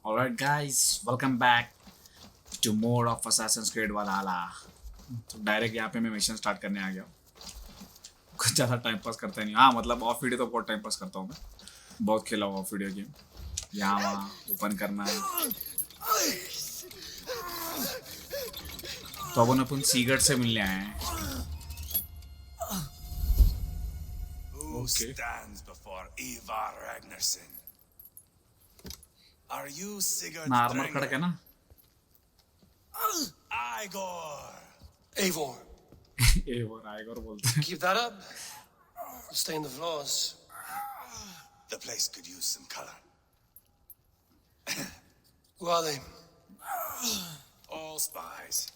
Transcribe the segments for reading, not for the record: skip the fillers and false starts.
Alright guys, welcome back to more of Assassin's Creed Valhalla. तो direct यहाँ पे मैं मिशन स्टार्ट करने आ गया हूँ। कुछ ज़्यादा टाइम पास करता नहीं। हाँ मतलब ऑफ वीडियो तो बहुत टाइम पास करता हूँ मैं। बहुत खेला हुआ ऑफ वीडियो गेम। यहाँ वहाँ ओपन करना है। तो अपन सीगट से मिलने आए हैं। Who stands before Ivar Ragnarsson? Are you Sigurd normal खड़क है ना? Igor! Eivor, एवोर आएगोर बोलते हैं। keep that up. Stain the floors. The place could use some color. Who are they? All spies.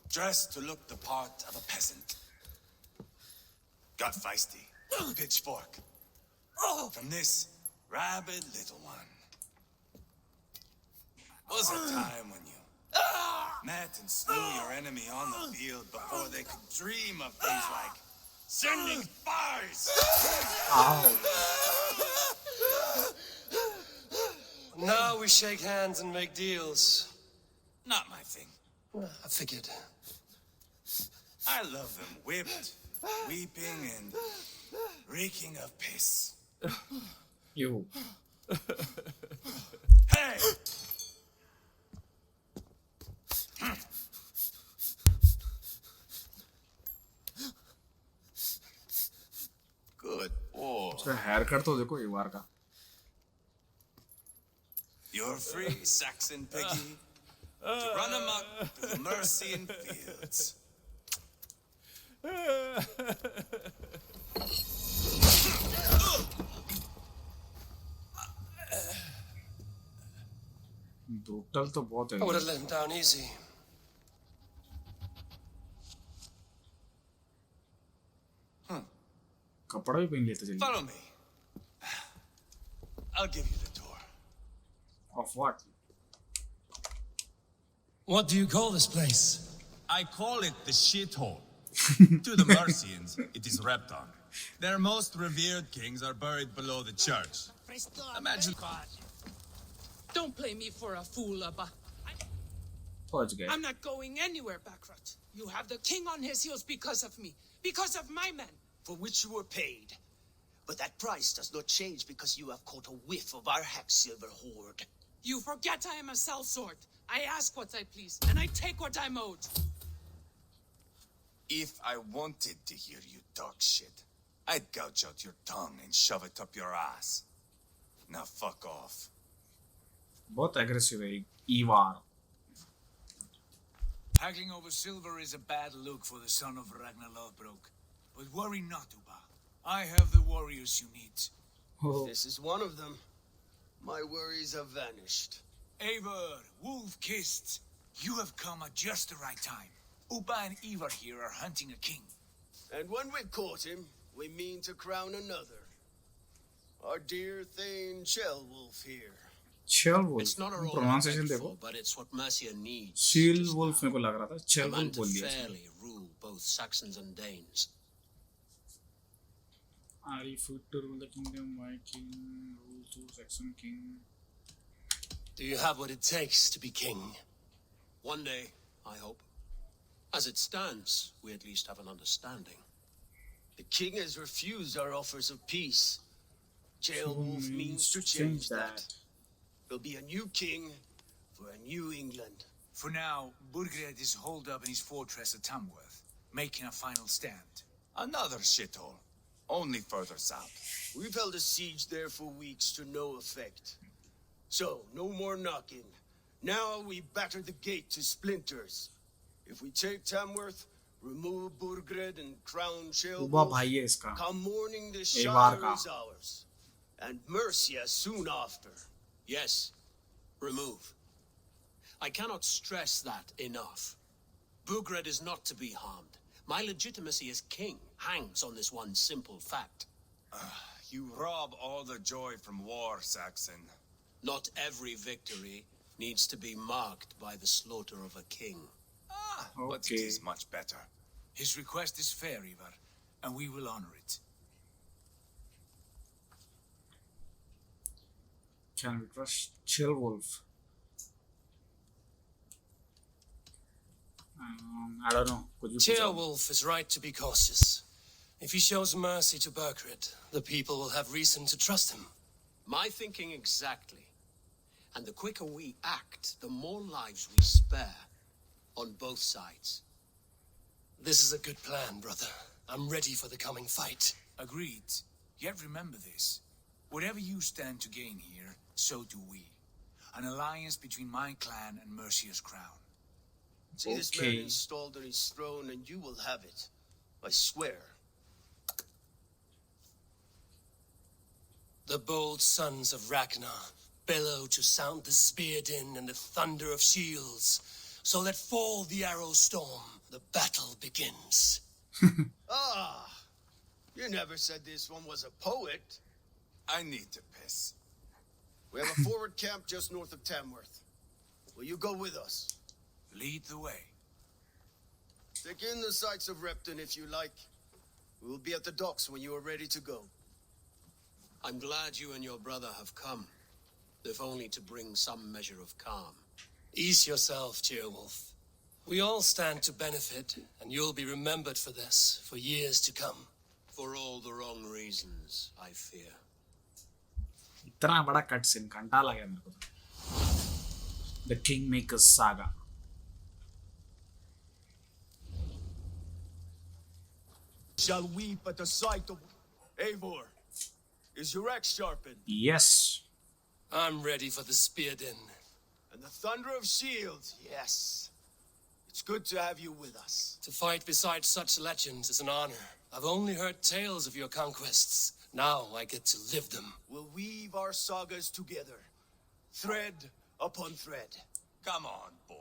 Dressed to look the part of a peasant. Got feisty. Pitchfork. From this rabid little one. Was a time when you met and slew your enemy on the field before they could dream of things like sending spies. Now we shake hands and make deals. Not my thing. I figured. I love them whipped, weeping, and reeking of piss. You. Hey! Good boy. उसका hair cut तो देखो एक बार का। You're free, Saxon piggy, to run amok through the Mercian fields. Brutal तो बहुत I would है। have let him down easy. कपड़ा भी पहन लेते चलिए। Follow me. I'll give you the tour. Of what? What do you call this place? I call it the shithole. To the Mercians, it is Repton. Their most revered kings are buried below the church. Imagine. Don't play me for a fool, Abba. पहुंच गए। I'm not going anywhere, Backrot. You have the king on his heels because of me, because of my men. For which you were paid. But that price does not change because you have caught a whiff of our Hacksilver hoard. You forget I am a sellsword. I ask what I please, and I take what I'm owed. If I wanted to hear you talk shit, I'd gouge out your tongue and shove it up your ass. Now fuck off. बहुत aggressive है ईवार। Haggling over silver is a bad look for the son of Ragnar Lothbrok. But worry not, Uba. I have the warriors you need. This is one of them. My worries have vanished. Eivor, wolf-kissed, you have come at just the right time. Uba and Ivar here are hunting a king. And when we've caught him, we mean to crown another. Our dear Thane Shellwolf here. चेल It's not wolf a role pronunciation I'm देखो। for, but it's what Mercia needs. चील wolf मेरे को लग रहा था। A चेल man wolf to बोल दिया। fairly rule both Saxons and Danes. Are you fit to rule the kingdom? My king rule to Saxon king. Do you have what it takes to be king? One day, I hope. As it stands, we at least have an understanding. The king has refused our offers of peace. Jailwolf means to change that. There'll be a new king for a new England. For now, Burgred is holed up in his fortress at Tamworth, making a final stand. Another shithole. Only further south. We've held a siege there for weeks to no effect. So, no more knocking. Now we batter the gate to splinters. If we take Tamworth, remove Burgred and crown उबा Shellwolf, भाई है इसका। come morning the Evar Shire का। is ours. And Mercia soon after. Yes, remove. I cannot stress that enough. Burgred is not to be harmed. My legitimacy as king hangs on this one simple fact. You rob all the joy from war, Saxon. Not every victory needs to be marked by the slaughter of a king. But it Okay. is much better. His request is fair, Ivar, and we will honor it. Can we trust Chill Wolf? I don't know. Could you please- Tearwolf is right to be cautious. If he shows mercy to Berkrit, the people will have reason to trust him. My thinking exactly. And the quicker we act, the more lives we spare. On both sides. This is a good plan, brother. I'm ready for the coming fight. Agreed. Yet remember this. Whatever you stand to gain here, so do we. An alliance between my clan and Mercia's crown. See this man Okay. installed on his throne, and you will have it. I swear. The bold sons of Ragnar bellow to sound the spear din and the thunder of shields. So let fall the arrow storm. The battle begins. You never said this one was a poet. I need to piss. We have a forward camp just north of Tamworth. Will you go with us? Lead the way. Take in the sights of Repton if you like. We will be at the docks when you are ready to go. I'm glad you and your brother have come, if only to bring some measure of calm. Ease yourself, Tearwolf. We all stand to benefit, and you'll be remembered for this for years to come. For all the wrong reasons, I fear. इतना बड़ा cut scene घंटा लगा मेरे को तो। The Kingmaker's Saga. Shall weep at the sight of Eivor. Is your axe sharpened? Yes. I'm ready for the spear din. And the thunder of shields? Yes. It's good to have you with us. To fight beside such legends is an honor. I've only heard tales of your conquests. Now I get to live them. We'll weave our sagas together, thread upon thread. Come on, boy.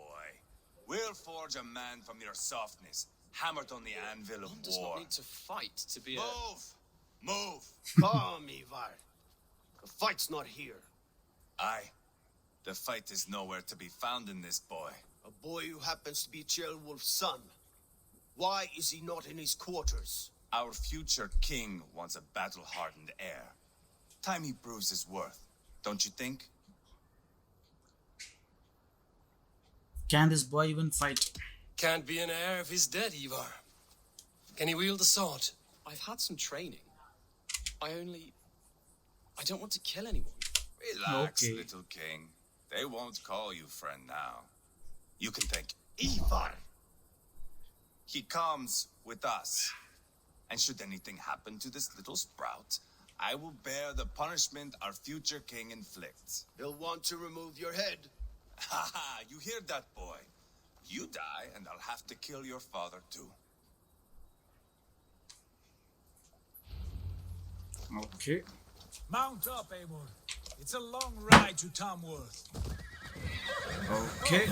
We'll forge a man from your softness, hammered on the anvil of One does war. not need to fight to be a... Move! Move! Calm, Ivar. The fight's not here. Aye. The fight is nowhere to be found in this boy. A boy who happens to be Ceolwulf's son. Why is he not in his quarters? Our future king wants a battle-hardened heir. Time he proves his worth, don't you think? Can this boy even fight? Can't be an heir if he's dead, Ivar. Can he wield a sword? I've had some training. I don't want to kill anyone. Relax, Okay. little king. They won't call you friend now. You can thank Ivar! He comes with us. And should anything happen to this little sprout, I will bear the punishment our future king inflicts. He'll want to remove your head. Ha ha, you hear that, boy? You die, and I'll have to kill your father, too. Okay. Mount up, Eivor. It's a long ride to Tamworth. Okay.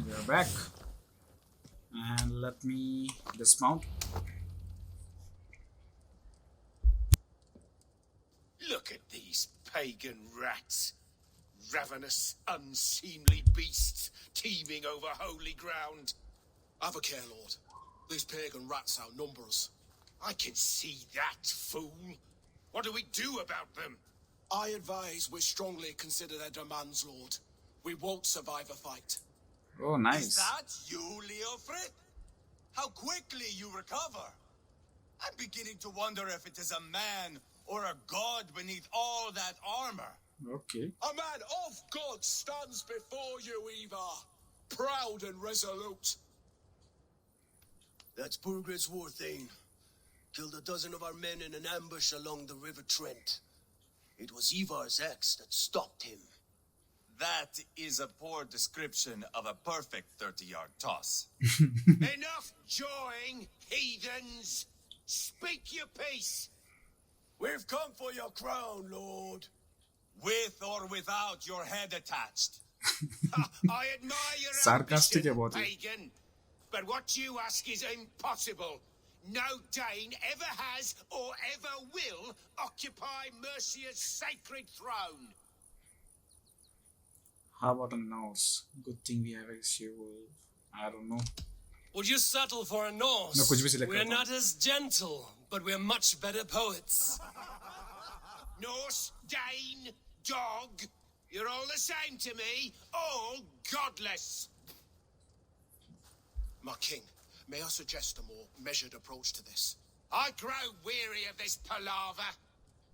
We are back. And let me dismount. Look at these pagan rats. Ravenous, unseemly beasts teeming over holy ground. Have a care, Lord. These pagan rats outnumber us. I can see that, fool. What do we do about them? I advise we strongly consider their demands, Lord. We won't survive a fight. Oh, Is nice. that you, Leofrid? How quickly you recover! I'm beginning to wonder if it is a man or a god beneath all that armor. Okay. A man of God stands before you, Ivar, proud and resolute. That's Burgred's war thing. Killed a dozen of our men in an ambush along the River Trent. It was Ivar's axe that stopped him. That is a poor description of a perfect 30-yard toss. Enough jawing, heathens! Speak your peace! We've come for your crown, Lord. With or without your head attached. I admire your Sarcastic ambition, about it. pagan. But what you ask is impossible. No Dane ever has or ever will occupy Mercia's sacred throne. How about a Norse? Good thing we have a shield. I don't know. Would you settle for a Norse? No, कुछ भी select We're करता हूँ. not as gentle, but we're much better poets. Norse, Dane, dog. You're all the same to me, all godless. My king, may I suggest a more measured approach to this? I grow weary of this palaver.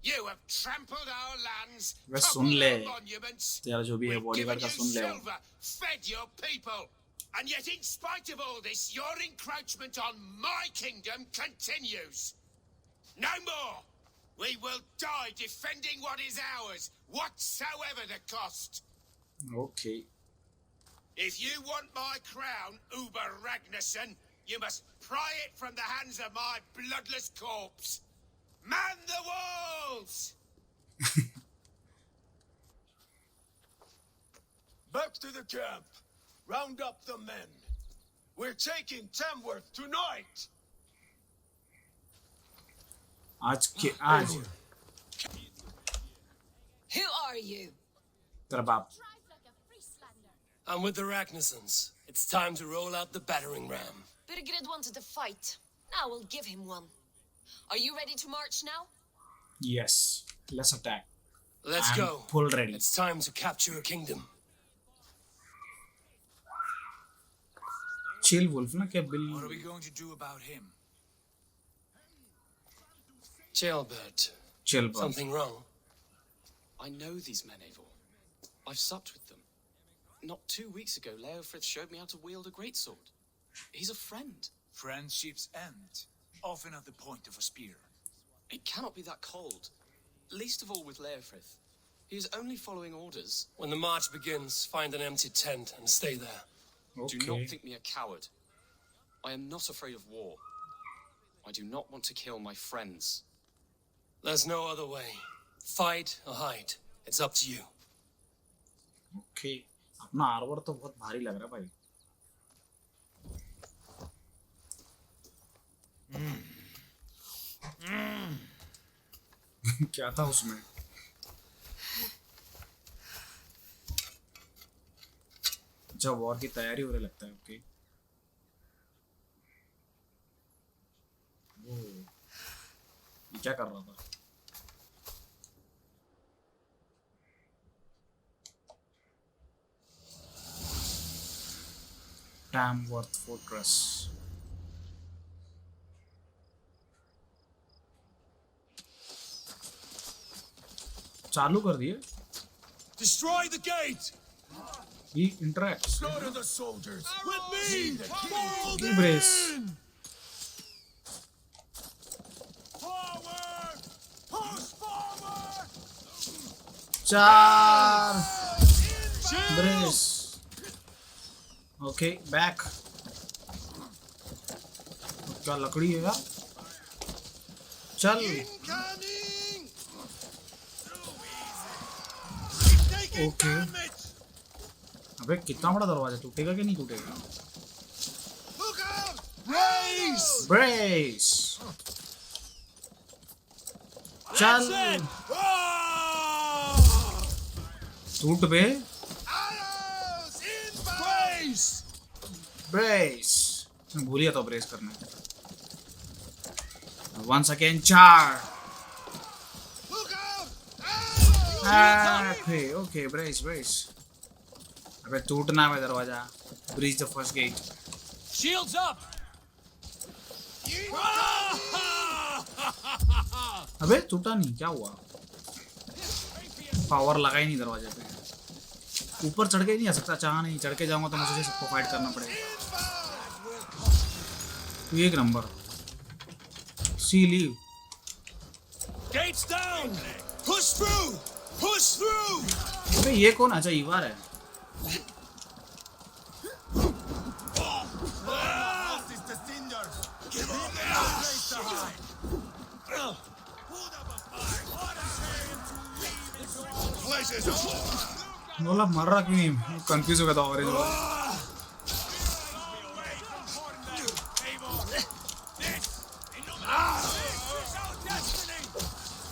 You have trampled our lands, बस सुन toppled ले our monuments. तेरा जो भी है We've bodyguard given का you सुन ले silver, fed your people. And yet, in spite of all this, your encroachment on my kingdom continues. No more! We will die defending what is ours, whatsoever the cost. Okay. If you want my crown, Uber Ragnarsson, you must pry it from the hands of my bloodless corpse. Man the walls! Back to the camp. Round up the men. We're taking Tamworth tonight. आज Who are you? तेरा बाप I'm with the Ragnarssons. It's time to roll out the battering ram. Birgrid wanted to fight. Now we'll give him one. Are you ready to march now? yes let's attack Let's I'm go. full ready It's time to capture a kingdom. chill wolf ना क्या bill What are we going to do about him? Jailbird. chill bro Something wrong? I know these men, Eivor. I've supped with them. Not 2 weeks ago, Leofrith showed me how to wield a greatsword. He's a friend. Friendships end, often at the point of a spear. It cannot be that cold. Least of all with Leofrith. He is only following orders. When the march begins, find an empty tent and stay there. Do okay not think me a coward. I am not afraid of war. I do not want to kill my friends. There's no other way. Fight or hide. It's up to you. okay अपना armour तो बहुत भारी लग रहा है भाई क्या था उसमें अच्छा वॉर की तैयारी हो रही लगता है ओके ये क्या कर रहा था Tamworth Fortress चालू कर दिए Destroy the gate. he interacts Slaughter the soldiers. With me. Follow he brace Forward. Push forward. चार brace okay back क्या लकड़ी है यार चल Incoming. ओके अबे कितना बड़ा दरवाजा टूटेगा कि नहीं टूटेगा Look out. Raise. ब्रेस चल टूट बे Arrows in brace. ब्रेस मैं भूल गया था ब्रेस करना वंस अगेन चार Look out. Okay okay brace brace अबे टूटना है दरवाजा breach the first gate Shields up. अबे टूटा नहीं क्या हुआ पावर लगा ही नहीं दरवाजे पे ऊपर चढ़ के नहीं आ सकता चाह नहीं चढ़ के जाऊंगा तो मुझे सबको फाइट करना पड़ेगा तू एक नंबर सी लीव Gates down. Push through. Push through. अबे ये कौन अच्छा ईवार है बोला मर रहा क्यों नहीं कंफ्यूज हो गया था ऑरेंज वाला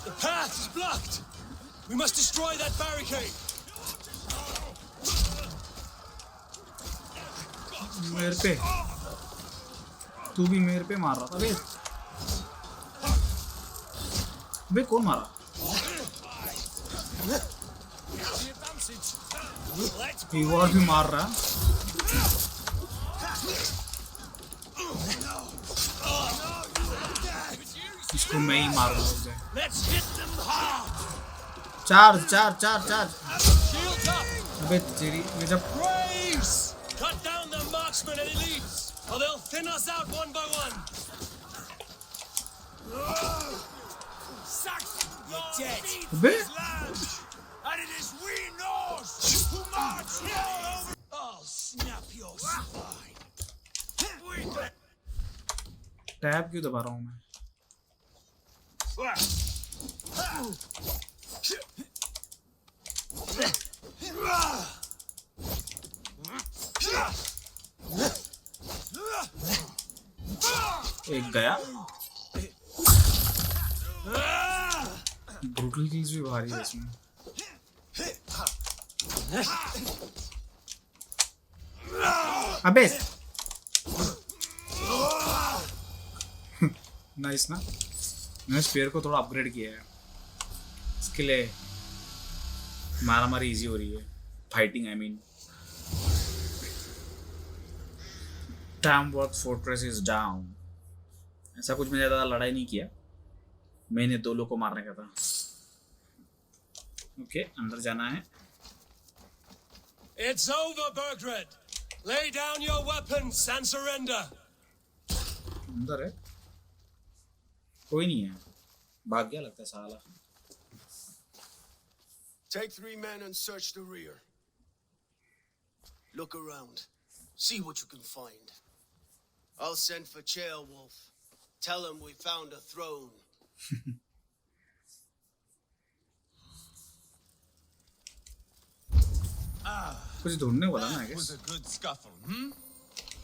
The path is blocked. We must destroy that barricade. मेरे पे तू भी मेरे पे मार रहा था अबे अबे कौन मारा message. Let's ये और भी मार रहा. इसको मैं ही मार रहा हूँ. Let's hit them hard. Charge. Shields up. अबे तेरी ये जब Braves! Cut down the marksmen and elites, or they'll thin us out one by one. Saxon blood feeds अबे this land, and it is we Norse who march all over. I'll snap your spine. Tab क्यों दबा रहा हूँ मैं? एक गया. Brutal kills भी भारी है इसमें. अबे नाइस ना. मैंने स्पेयर को थोड़ा अपग्रेड किया है. इसके लिए मारामारी इजी हो रही है. Fighting I mean. Tamworth fortress is down. ऐसा कुछ मैंने ज़्यादा लड़ाई नहीं किया. मैंने 2 लोग को मारने का था. ओके अंदर जाना है. It's over, Bergred. Lay down your weapons and surrender. अंदर है. कोई नहीं है. भाग गया लगता है साला. Take 3 men and search the rear. Look around. See what you can find. I'll send for Chaelwolf. Tell him we found a throne. कुछ ढूंढने वाला ना. That was a good scuffle,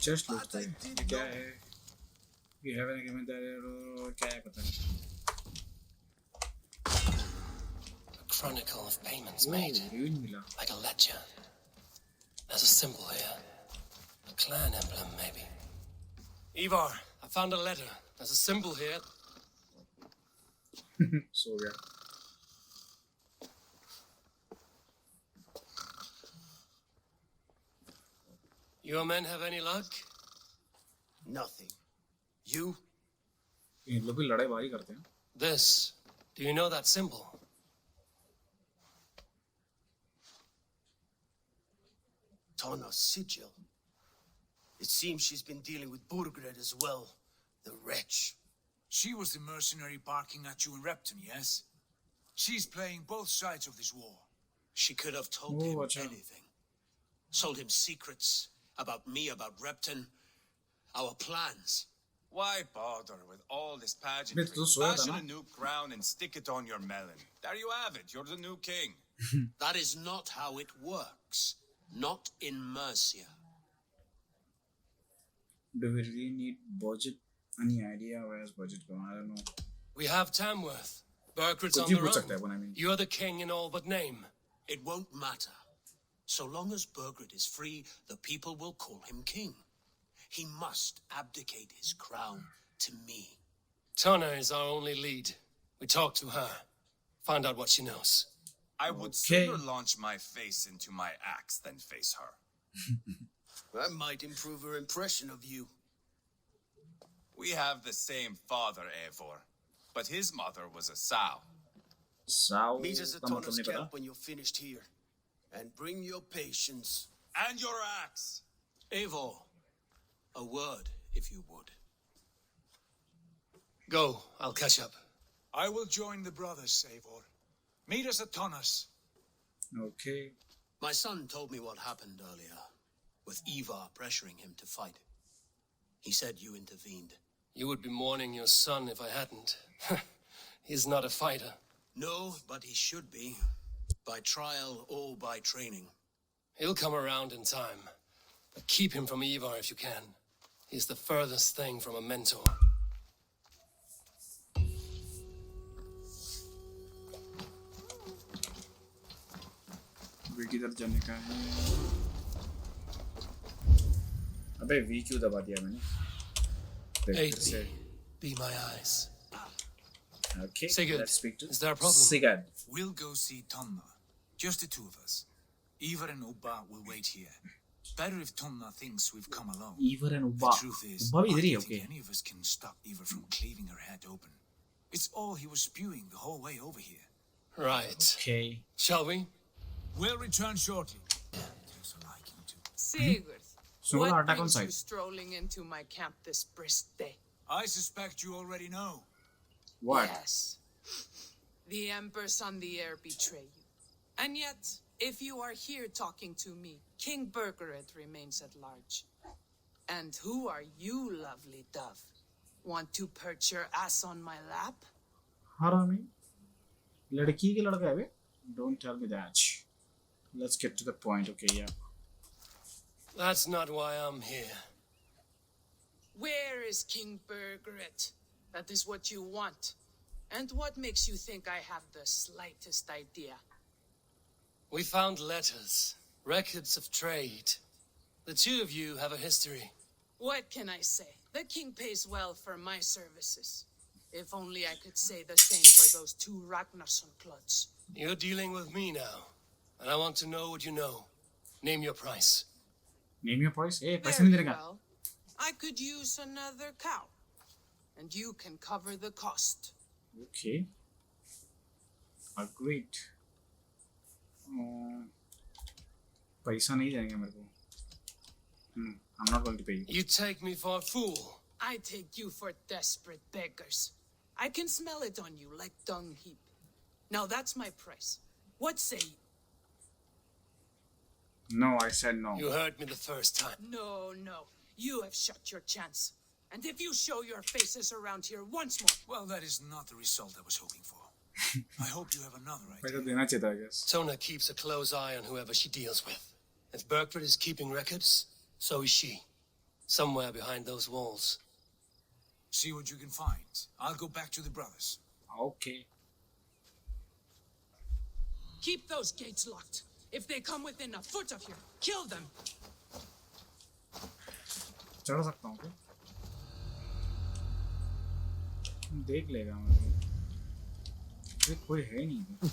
just लूटते हैं. क्या है? We have an agreement that क्या है पता नहीं. A chronicle of payments made, ये नहीं मिला. like a ledger. There's a symbol here. A clan emblem, maybe. Ivar, I found a letter. There's a symbol here. सो गया. Your men have any luck? Nothing. You? इन लोग भी लड़ाई भारी करते हैं. This. Do you know that symbol? Tana's sigil. It seems she's been dealing with Burgred as well. The wretch. She was the mercenary barking at you in Repton, yes? She's playing both sides of this war. She could have told Oh, him acha. anything. Sold him secrets about me, about Repton, our plans. Why bother with all this Bit pageantry? too swear, Fashion na? a new crown and stick it on your melon. There you have it. You're the new king. That is not how it works. Not in Mercia. Do we really need budget? Any idea where's budget going? I don't know. We have Tamworth. Berkred's कुछ on भी the पूछ सकता है run. Upon. I mean. You're the king in all but name. It won't matter. So long as Bergred is free, the people will call him king. He must abdicate his crown to me. Tana is our only lead. We talk to her. Find out what she knows. I would Okay. sooner launch my face into my axe than face her. That might improve her impression of you. We have the same father, Eivor, but his mother was a sow. साउ Meet us at का मतलब Tana's नहीं पता. camp when you're finished here. And bring your patience. And your axe! Eivor, a word, if you would. Go, I'll catch up. I will join the brothers, Eivor. Meet us at Tonnes. Okay. My son told me what happened earlier, with Ivar pressuring him to fight. He said you intervened. You would be mourning your son if I hadn't. He's not a fighter. No, but he should be. By trial or by training. He'll come around in time. But keep him from Ivar if you can. He's the furthest thing from a mentor. वी किधर जाने का है? अबे we क्यों दबा दिया मैंने? देख Aid फिर से. me. Be my eyes. Okay. Sigurd, Let's speak to is there a problem? Sigurd. We'll go see Tonna. Just the two of us. Ivar and Ubba will wait here. Better if Tonna thinks we've come alone. Ivar and The Ubba. truth is, Ubba भी I इधर ही है, don't think okay. any of us can stop Ivar from cleaving her head open. It's all he was spewing the whole way over here. Right. Okay. Shall we? We'll return shortly. Thanks for liking to. Sigurd, So what attack on brings you side. strolling into my camp this brisk day? I suspect you already know. What? Yes. The Empress on the air betray you. And yet, if you are here talking to me, King Bergeret remains at large. And who are you, lovely dove? Want to perch your ass on my lap? हरामी. लड़की के लड़का है बे. Don't tell me that. Let's get to the point, okay? Yeah. That's not why I'm here. Where is King Bergeret? That is what you want. And what makes you think I have the slightest idea? We found letters, records of trade. The two of you have a history. What can I say? The king pays well for my services. If only I could say the same for those two Ragnarsson clods. You're dealing with me now, and I want to know what you know. Name your price. Name your price. Hey, पैसे नहीं Very देगा. well. I could use another cow. And you can cover the cost. Okay. Agreed. पैसा नहीं देंगे मेरे को. I'm not going to pay you. You take me for a fool. I take you for desperate beggars. I can smell it on you like dung heap. Now that's my price. What say you? No, I said no. You heard me the first time. No, no. You have shut your chance. And if you show your faces around here once more... Well, that is not the result I was hoping for. I hope you have another idea. पैसा देना चाहिए था, I guess. Tona keeps a close eye on whoever she deals with. If Bergford is keeping records, so is she. Somewhere behind those walls. See what you can find. I'll go back to the brothers. Okay. Keep those gates locked. If they come within a foot of here, kill them. चढ़ सकता हूँ क्या? देख लेगा मुझे. अरे कोई है नहीं.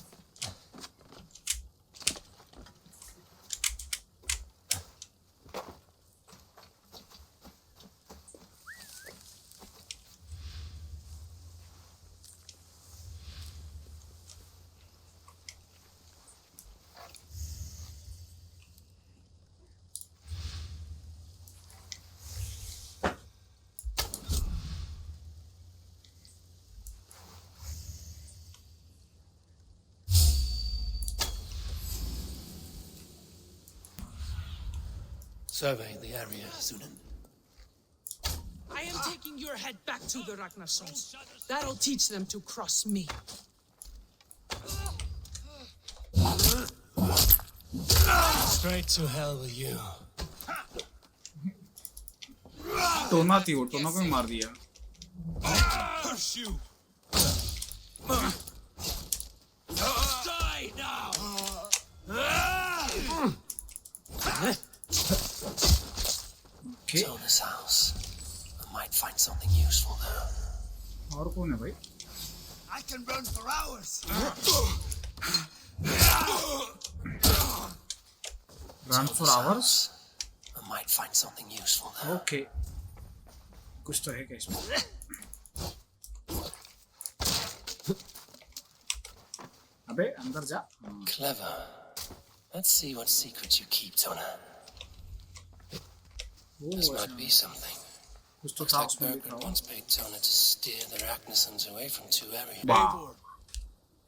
Survey the area, Sunan. I am taking your head back to the Ragnarssons. That'll teach them to cross me. Straight to hell with you. टोना थी वो. टोना को ही मार दिया. Curse you! Die now! Okay. Tona's house. I might find something useful there. और कौन है भाई? I can run for hours! Run for hours? I might find something useful there. Okay. कुछ तो है क्या इसमें? अबे अंदर जा. Clever. Let's see what secrets you keep, Tona. This might be something. कुछ तो Looks था like उसमें लिखा Bergman हुआ. once paid Tona to steer the Ragnarsons away from two areas. Wow.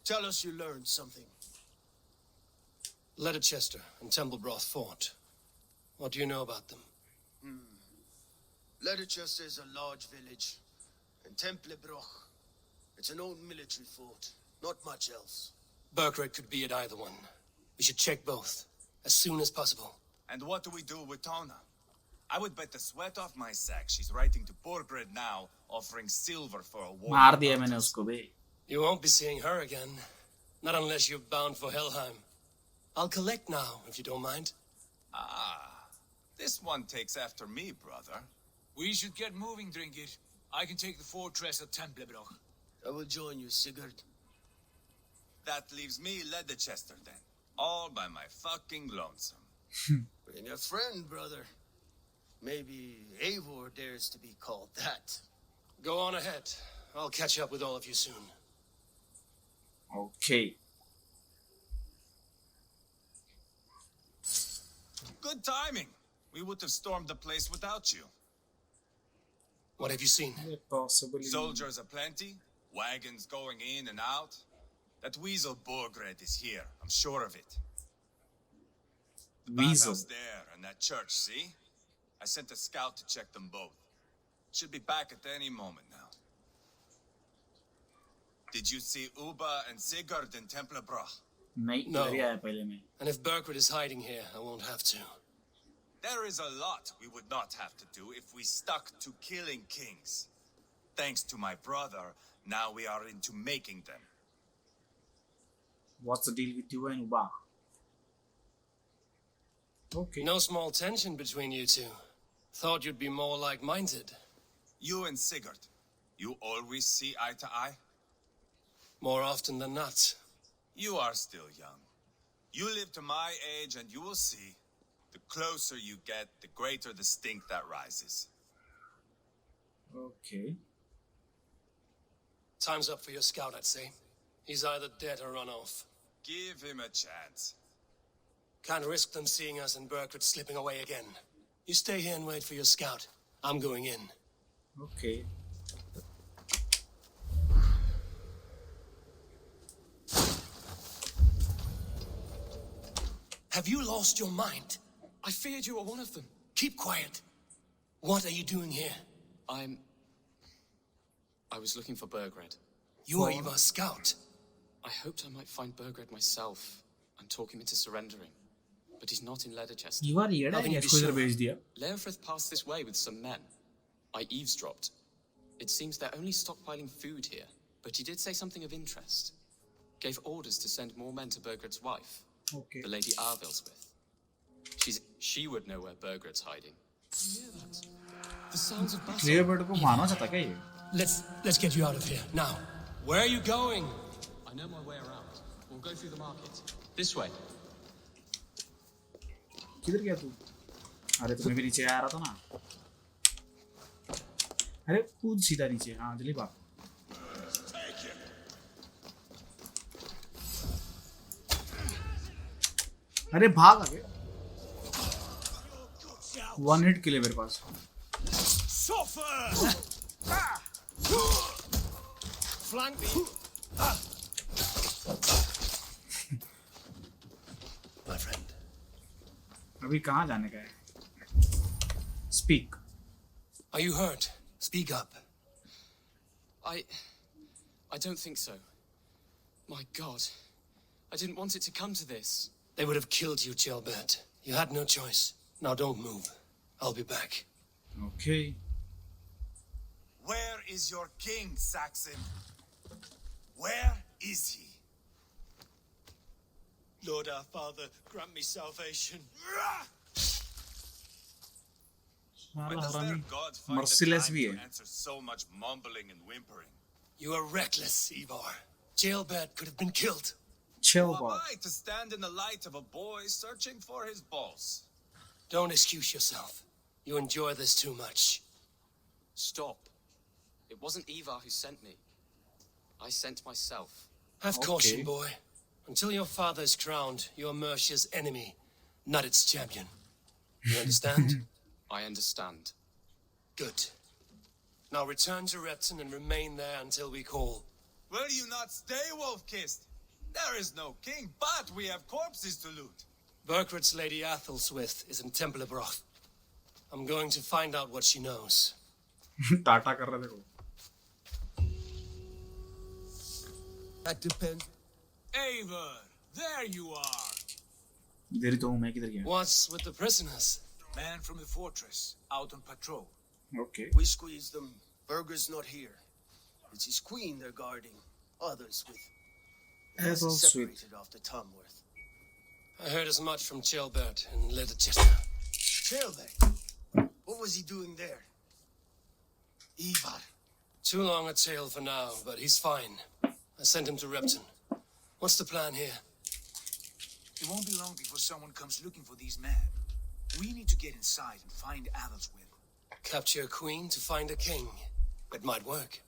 Tell us you learned something. Letterchester and Templebroth fought. What do you know about them? Letterchester is a large village. And Templebroch, it's an old military fort. Not much else. Bergred could be at either one. We should check both as soon as possible. And what do we do with Tona? I would bet the sweat off my sack she's writing to Borgred now, offering silver for a war. मार दिया मैंने उसको बे. You won't be seeing her again. Not unless you're bound for Helheim. I'll collect now, if you don't mind. Ah, this one takes after me, brother. We should get moving, Drinkit. I can take the fortress of Templebroch. I will join you, Sigurd. That leaves me Leatherchester then. all by my fucking lonesome. Bring a friend, brother. Maybe Eivor dares to be called that. Go on ahead. I'll catch up with all of you soon. Okay. Good timing. We would have stormed the place without you. What have you seen? Possibly. Soldiers aplenty, wagons going in and out. That weasel Borgred is here, I'm sure of it. The Weasel. bathhouse there and that church, see? I sent a scout to check them both. Should be back at any moment now. Did you see Uba and Sigurd in Templebrach? नहीं No. इधर ही आया पहले में. And if Burkred is hiding here, I won't have to. There is a lot we would not have to do if we stuck to killing kings. Thanks to my brother, now we are into making them. What's the deal with you and Uba? Okay. No small tension between you two. Thought you'd be more like-minded. You and Sigurd, you always see eye to eye? More often than not. You are still young. You live to my age and you will see. The closer you get, the greater the stink that rises. Okay. Time's up for your scout, I'd say. He's either dead or run off. Give him a chance. Can't risk them seeing us and Burkred slipping away again. You stay here and wait for your scout. I'm going in. Okay. Have you lost your mind? I feared you were one of them. Keep quiet. What are you doing here? I was looking for Burgred. You are Eva's scout. I hoped I might find Burgred myself and talk him into surrendering. But he's not in Leatherchester. You are here. How can you इसको be इधर sure? भेज दिया. Leofrith passed this way with some men. I eavesdropped. It seems they're only stockpiling food here, but he did say something of interest. Gave orders to send more men to Burgred's wife, Okay. the Lady Arvilswith. She would know where Burgred's hiding. You hear that? The sounds of battle. Clear bird को मारना चाहता क्या ये? Let's get you out of here now. Where are you going? I know my way around. We'll go through the market. This way. किधर गया तू? अरे तुम्हें भी नीचे आ रहा था ना? अरे कूद सीधा नीचे. हाँ जल्दी भाग. अरे भाग आगे. One hit kill है मेरे पास. Flank me. My friend. अभी कहाँ जाने का है? Speak. Are you hurt? Speak up. I don't think so. My God. I didn't want it to come to this. They would have killed you, Gilbert. You had no choice. Now don't move. I'll be back. Okay. Where is your king, Saxon? Where is he? Lord our Father, grant me salvation. Where साला does their हरामी god find the merciless time भी to है. answer so much mumbling and whimpering? You are reckless, Ivar. Jailbird could have been killed. Chill Who am बात. I to stand in the light of a boy searching for his balls? Don't excuse yourself. You enjoy this too much. Stop. It wasn't Ivar who sent me. I sent myself. Have Okay. caution, boy. Until your father is crowned, you're Mercia's enemy, not its champion. You understand? I understand. Good. Now return to Repton and remain there until we call. Will you not stay, Wolf-Kissed? There is no king, but we have corpses to loot. Burkred's Lady Athelstwith is in Templebroth. I'm going to find out what she knows. Tata कर रहा देखो. That depends. Eivor, there you are. इधर ही तो हूँ मैं. किधर गया? What's with the prisoners? Man from the fortress, out on patrol. Okay. We squeezed them. Burger's not here. It's his queen they're guarding. Others with. That's all sweet. Separated after Tamworth. I heard as much from Gilbert and Leatherchester. Tailback. What was he doing there? Ivar. Too long a tale for now, but he's fine. I sent him to Repton. What's the plan here? It won't be long before someone comes looking for these men. We need to get inside and find Adelswith. Capture a queen to find a king. It might work.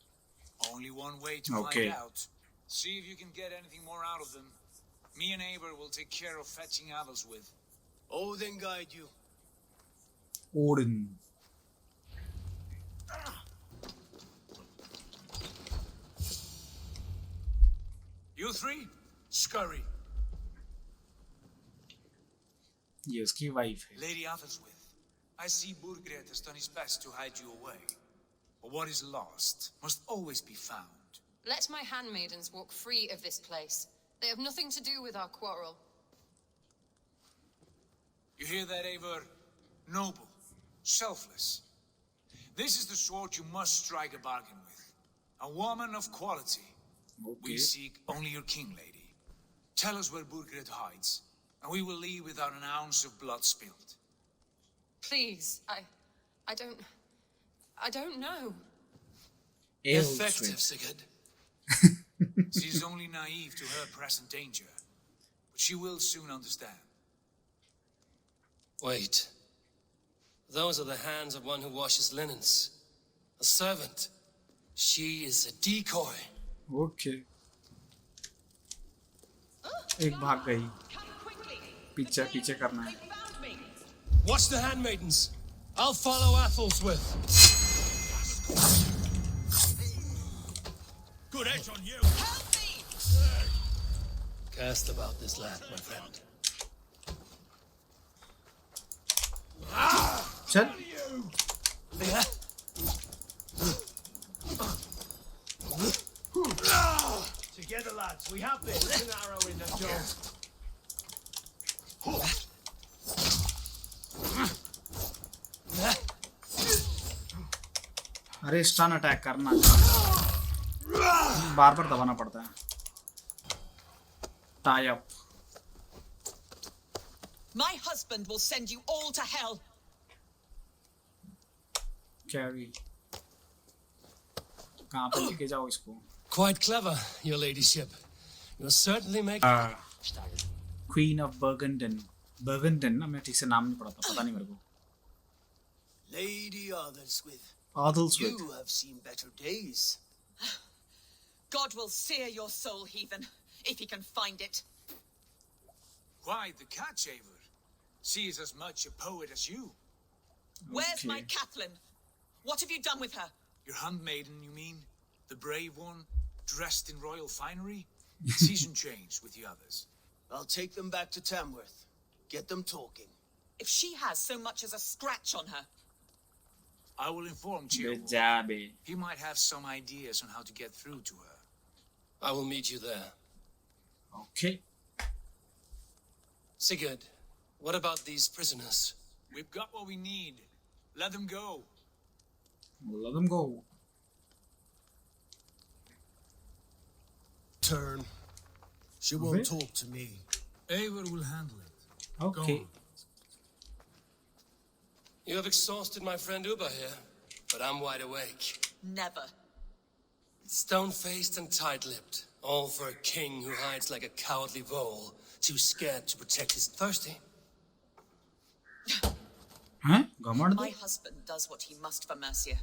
Only one way to Okay. find out. See if you can get anything more out of them. Me and Eivor will take care of fetching Adelswith. Odin guide you. Odin. You three, scurry. ये उसकी wife है. Lady Adelswith, I see Burgred has done his best to hide you away. But what is lost must always be found. Let my handmaidens walk free of this place. They have nothing to do with our quarrel. You hear that, Eivor? Noble, selfless. This is the sort you must strike a bargain with. A woman of quality. Okay. We seek only your king, lady. Tell us where Burgred hides, and we will leave without an ounce of blood spilled. Please, I don't know. Effective, Sigurd. She is only naive to her present danger, but she will soon understand. Wait. Those are the hands of one who washes linens. A servant. She is a decoy. Okay. एक भाग गई. पीछे पीछे करना है. Watch the handmaidens. I'll follow Athelswith. Good edge on you. Cast about this land, my friend. चल. Together, lads. We have this. An arrow in the jaw. अरे stun attack करना. बार बार दबाना पड़ता है. Tie up. My husband will send you all to hell. Carry. कहाँ पे लेके जाओ इसको? Quite clever, your ladyship. You're certainly making... Queen of Burgundian. Burgundian ना मैं ठीक से नाम नहीं पढ़ा था. पता नहीं मेरे को. Lady Adelswith. Adelswith. You have seen better days. God will sear your soul, heathen, if he can find it. Quite the catch, Eivor. She is as much a poet as you. Where's my Okay. Catelyn? What have you done with her? Your handmaiden, you mean? The brave one, dressed in royal finery? Season changed with the others. I'll take them back to Tamworth. Get them talking. If she has so much as a scratch on her, I will inform Good Cheerwolf. job, eh? He might have some ideas on how to get through to her. I will meet you there. Okay. Sigurd, what about these prisoners? We've got what we need. Let them go. Let them go. Turn. She Okay. won't talk to me. Eivor will handle it. Okay. You have exhausted my friend Uba here, but I'm wide awake. never. Stone-faced and tight-lipped, all for a king who hides like a cowardly vole, too scared to protect his thirsty. Huh? Government? My husband does what he must for Mercia.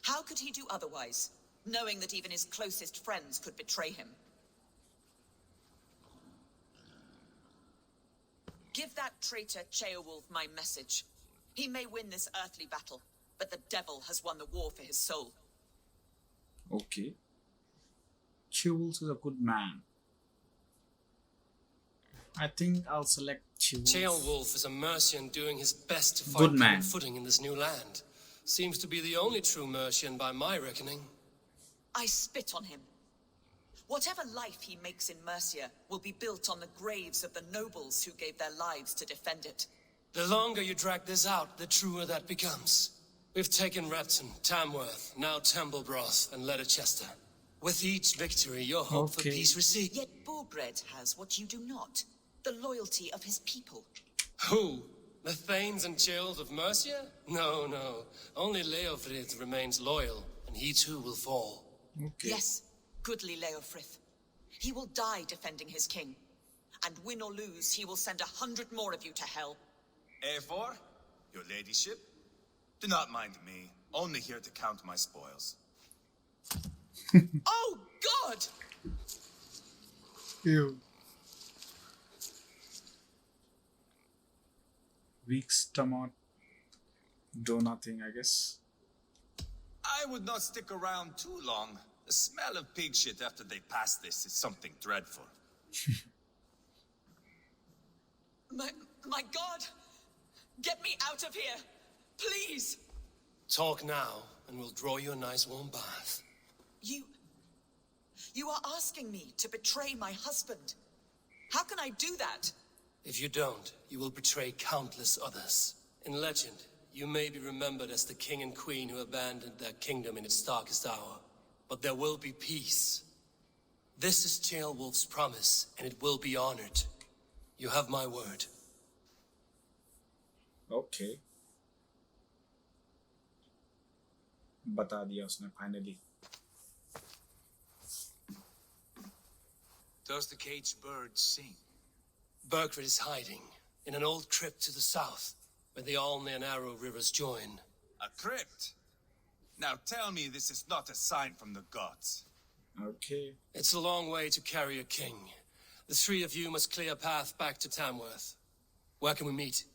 How could he do otherwise, knowing that even his closest friends could betray him? Give that traitor Ceolwulf my message. He may win this earthly battle, but the devil has won the war for his soul. Okay. Chewels is a good man. I think I'll select Chewels. Ceolwulf is a Mercian doing his best to Good find man. common footing in this new land. Seems to be the only true Mercian by my reckoning. I spit on him. Whatever life he makes in Mercia will be built on the graves of the nobles who gave their lives to defend it. The longer you drag this out, the truer that becomes. We've taken Repton, Tamworth, now Temblebroth, and Leicester. With each victory, your hope for Okay. peace recedes. Yet Borgred has what you do not, the loyalty of his people. Who? The Thanes and Chills of Mercia? No, no. Only Leofrid remains loyal, and he too will fall. Okay. Yes, goodly Leofrith. He will die defending his king. and win or lose, he will send 100 more of you to hell. A4, your ladyship? Do not mind me. Only here to count my spoils. Oh, God! Ew. Weak stomach. Do nothing, I guess. I would not stick around too long. The smell of pig shit after they pass this is something dreadful. My God! Get me out of here! Please! Talk now, and we'll draw you a nice warm bath. You are asking me to betray my husband. How can I do that? If you don't, you will betray countless others. In legend, you may be remembered as the king and queen who abandoned their kingdom in its darkest hour. But there will be peace. This is Ceolwulf's promise, and it will be honored. You have my word. Okay. बता दिया उसने finally. Does the caged bird sing? Burgred is hiding in an old crypt to the south, where the Alne and Arrow rivers join. A crypt? Now tell me this is not a sign from the gods. Okay. It's a long way to carry a king. The three of you must clear a path back to Tamworth. Where can we meet?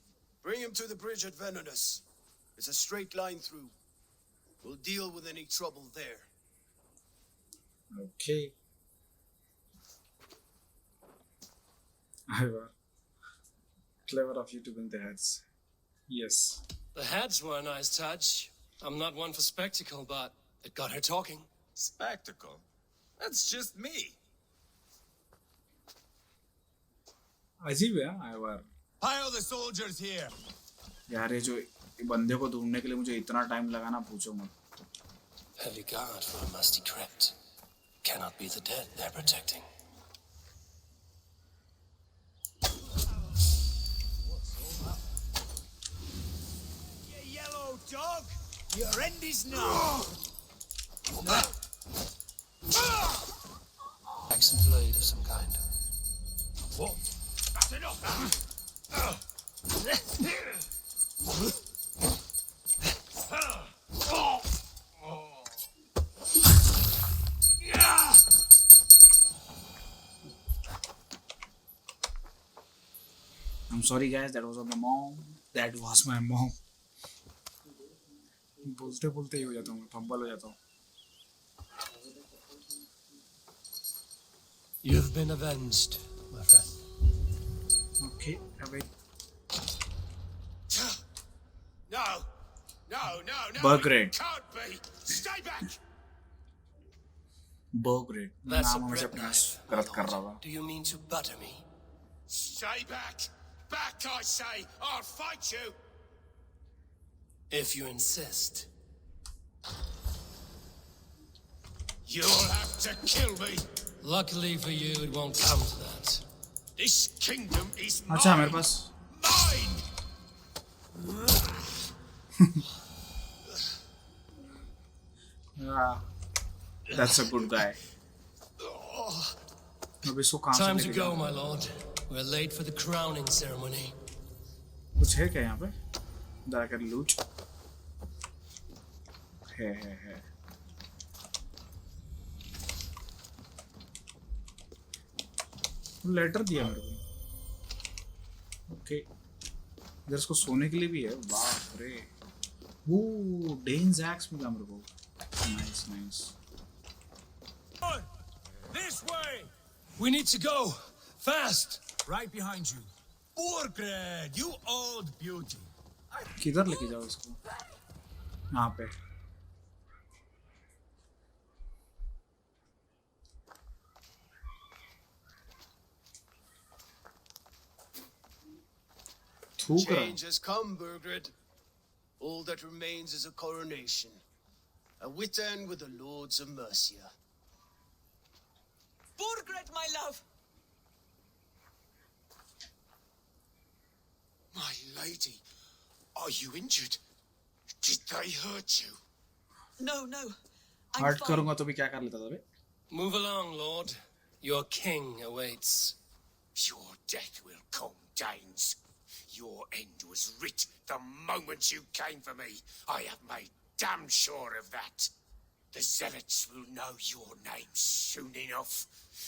Bring him to the bridge at Venonus. It's a straight line through. We'll deal with any trouble there. Okay. Clever of you to bring the heads. Yes. The heads were a nice touch. I'm not one for spectacle, but it got her talking. Spectacle? That's just me. अजीब है आयवर. Pile the soldiers here. यार ये जो बंदे को ढूंढने के लिए मुझे इतना टाइम लगा ना पूछो मत. Heavy guard for a musty crypt. Cannot be the dead they're protecting. You yellow dog! Your end is now! Accent blade of some kind. Whoa! That's enough! I'm sorry guys, that was my mom. That was my mom. बोलते बोलते ही हो जाता हूँ, fumble हो जाता हूँ. You've been avenged, my friend. Okay, wait. No! Burgred. Can't be! Stay back! Burgred. That's a नाम हमेशा bread pronounce knife. गलत कर रहा था. Do you mean to butter me? Stay back! Back, I say! I'll fight you! If you insist. You'll have to kill me! Luckily for you, it won't come to that. This kingdom is mine! अच्छा मेरे पास. Mine! Yeah, that's a good guy. अब इसको कहाँ से Time to लेके go, जाऊँ? my lord. We're late for the crowning ceremony. कुछ है क्या यहाँ पे? That I can loot? है. लेटर दिया मेरे को. ओके. इधर इसको सोने के लिए भी है. बाप रे. वो डेन्स एक्स मिला मेरे को. Nice. This way! We need to go. Fast. Right behind you. Burgred, you old beauty. किधर लेके जाओ इसको? यहाँ पे. थूक रहा. Change has come, Burgred. All that remains is a coronation. A wit end with the Lords of Mercia. Burgred, my love! My lady, are you injured? Did they hurt you? No. I'm hurt fine. करूँगा तो भी क्या कर लेता था बे? Move along, lord. Your king awaits. Your death will come, Danes. Your end was writ the moment you came for me. I have made damn sure of that. The Zealots will know your name soon enough.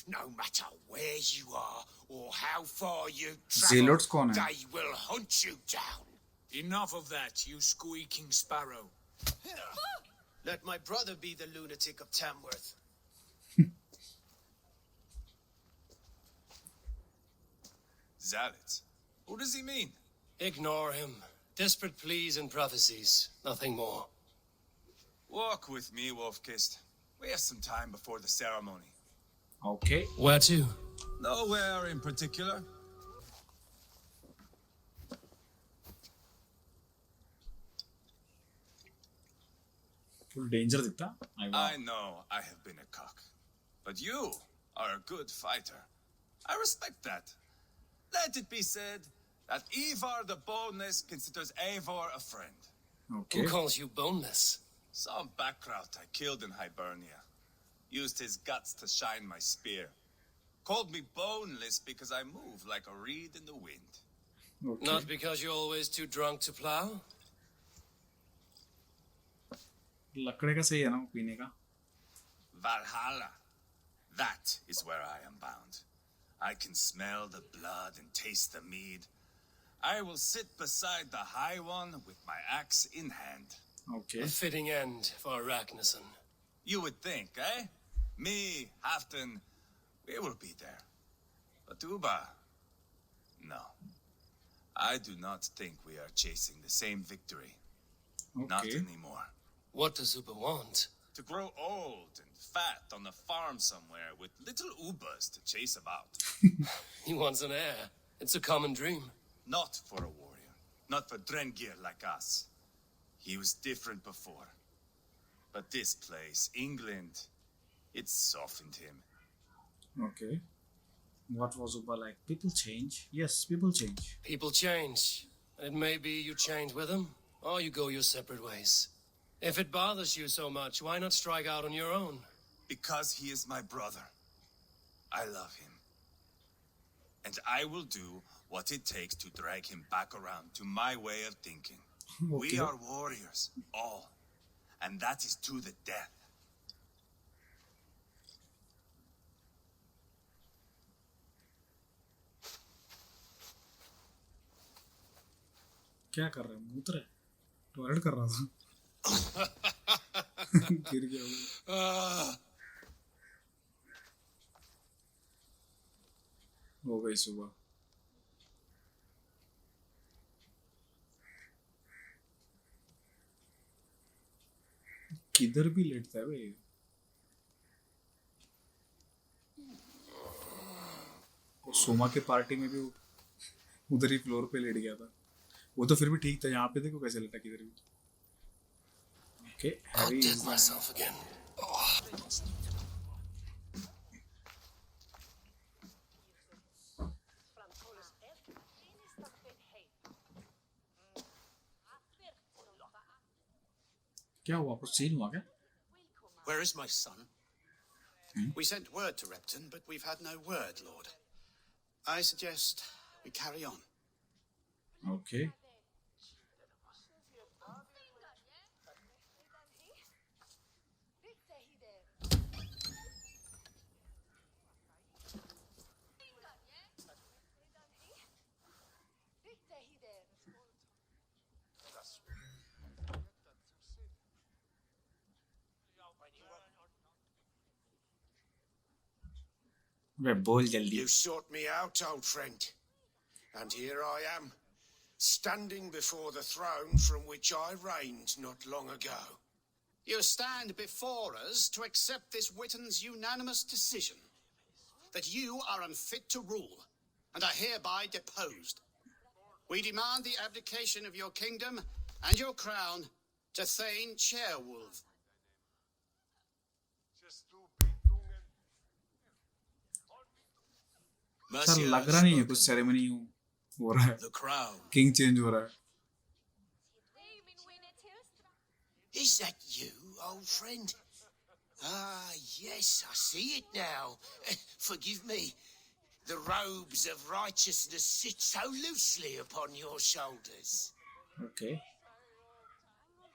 No matter where you are or how far you travel, Zealots कौन है? they will hunt you down. Enough of that, you squeaking sparrow. Let my brother be the lunatic of Tamworth. Zealots? Who does he mean? Ignore him. Desperate pleas and prophecies. Nothing more. Walk with me, Wolfkist. We have some time before the ceremony. Okay. Where to? Nowhere in particular. Full danger दिखता. I know I have been a cock, but you are a good fighter. I respect that. Let it be said that Ivar the Boneless considers Eivor a friend. Okay. Who calls you boneless? Some backrout I killed in Hibernia. Used his guts to shine my spear. Called me boneless because I move like a reed in the wind. Okay. Not because you're always too drunk to plow? लकड़े का सही है ना वो पीने का. Valhalla. That is where I am bound. I can smell the blood and taste the mead. I will sit beside the High One with my axe in hand. Okay. A fitting end for Ragnarsson. You would think, eh? Me, Halfdan, we will be there. But Uba, no. I do not think we are chasing the same victory. Not Okay. anymore. What does Uba want? To grow old and fat on a farm somewhere with little Ubas to chase about. He wants an heir. It's a common dream. Not for a warrior. Not for Drengir like us. He was different before. But this place, England, it softened him. Okay. What was Uba like? People change. Yes, people change. People change. And it may be you change with them, or you go your separate ways. If it bothers you so much, why not strike out on your own? Because he is my brother. I love him. And I will do what it takes to drag him back around to my way of thinking. Okay. We are warriors, all. And that is to the death. क्या कर रहा है? मूत्र है? Toilet कर रहा था. गिर गया वो. हो गई सुबह. किधर भी लेटता है भाई. वो सोमा के पार्टी में भी वो उधर ही फ्लोर पे लेट गया था. वो तो फिर भी ठीक था. यहाँ पे देखो कैसे लेटा किधर भी. Okay, I'll dip myself again. क्या हुआ? कुछ सीन हुआ क्या? Where is my son? We sent word to Repton, but we've had no word, Lord. I suggest we carry on. Okay. बोल जल्दी. You sought me out, old friend. And here I am, standing before the throne from which I reigned not long ago. You stand before us to accept this Witten's unanimous decision that you are unfit to rule and are hereby deposed. We demand the abdication of your kingdom and your crown to Thane Chairwolf. Sir लग रहा नहीं है कुछ ceremony हो रहा है. King change हो रहा है. Is that you, old friend? Ah, yes, I see it now. Forgive me. The robes of righteousness sit so loosely upon your shoulders. Okay.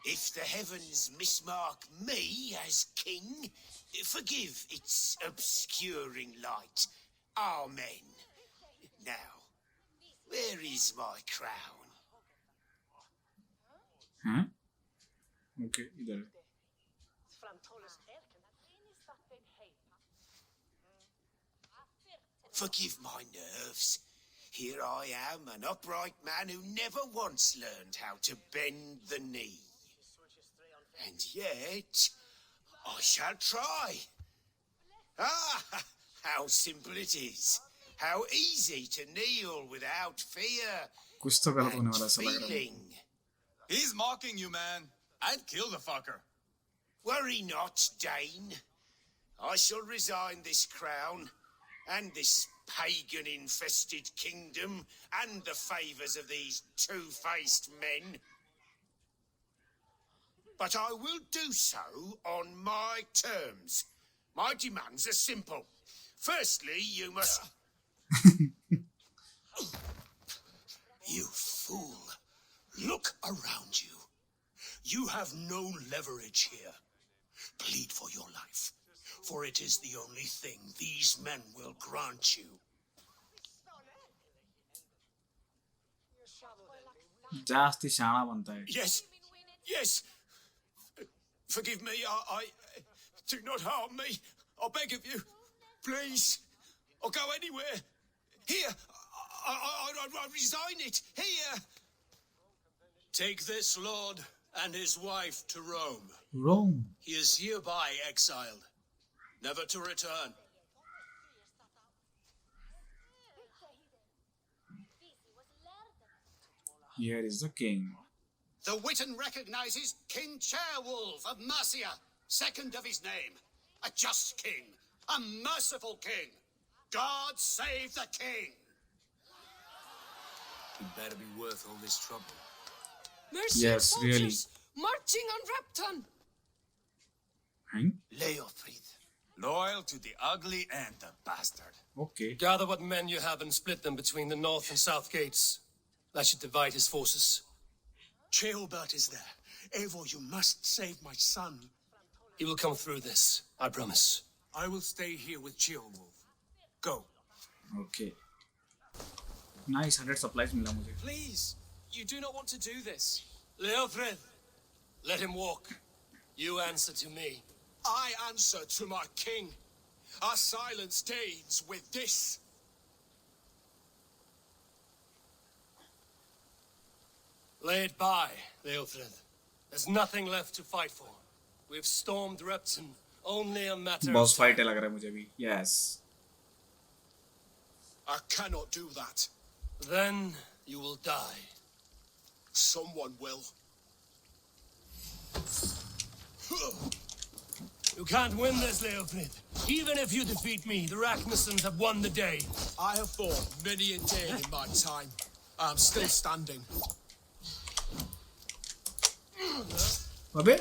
If the heavens mismark me as king, forgive its obscuring light. Amen. Now, where is my crown? Huh? Okay, इधर. Forgive my nerves. Here I am, an upright man who never once learned how to bend the knee. And yet, I shall try. Ah, how simple it is. How easy to kneel without fear कुछ तो गलत होने वाला and ऐसा लग रहा है. feeling. He's mocking you, man. I'd kill the fucker. Worry not, Dane. I shall resign this crown and this pagan-infested kingdom and the favours of these two-faced men. But I will do so on my terms. My demands are simple. Firstly, you must... You fool. Look around you. You have no leverage here. Plead for your life, for it is the only thing these men will grant you. जास्ती शाना बनता है. Yes, yes. Forgive me, I do not harm me. I beg of you. Please. I'll go anywhere. Here. I resign it. Here. Take this lord and his wife to Rome. Rome. He is hereby exiled, never to return. Here is the king. The Witan recognizes King Chairwolf of Mercia, second of his name. A just king, a merciful king. God save the king! It better be worth all this trouble. Mercy, Yes, soldiers, really. marching on Repton. Hein? Leofrid. Loyal to the ugly and the bastard. Okay. Gather what men you have and split them between the north and south gates. That should divide his forces. Ceolbert is there. Eivor, you must save my son. He will come through this, I promise. I will stay here with Ceolwulf. Go. Okay. Nice 100 supplies मिला मुझे. Please, you do not want to do this. Leofred, let him walk. You answer to me. I answer to my king. Our silence deeds with this. Lay it by, Leofred. There's nothing left to fight for. We've stormed Repton. Only a matter Boss of fight time. है लग रहा है मुझे भी. Yes. I cannot do that. Then you will die. Someone will. You can't win this, Leofrid. Even if you defeat me, the Ragnarsons have won the day. I have fought many a day in my time. I am still standing. अबे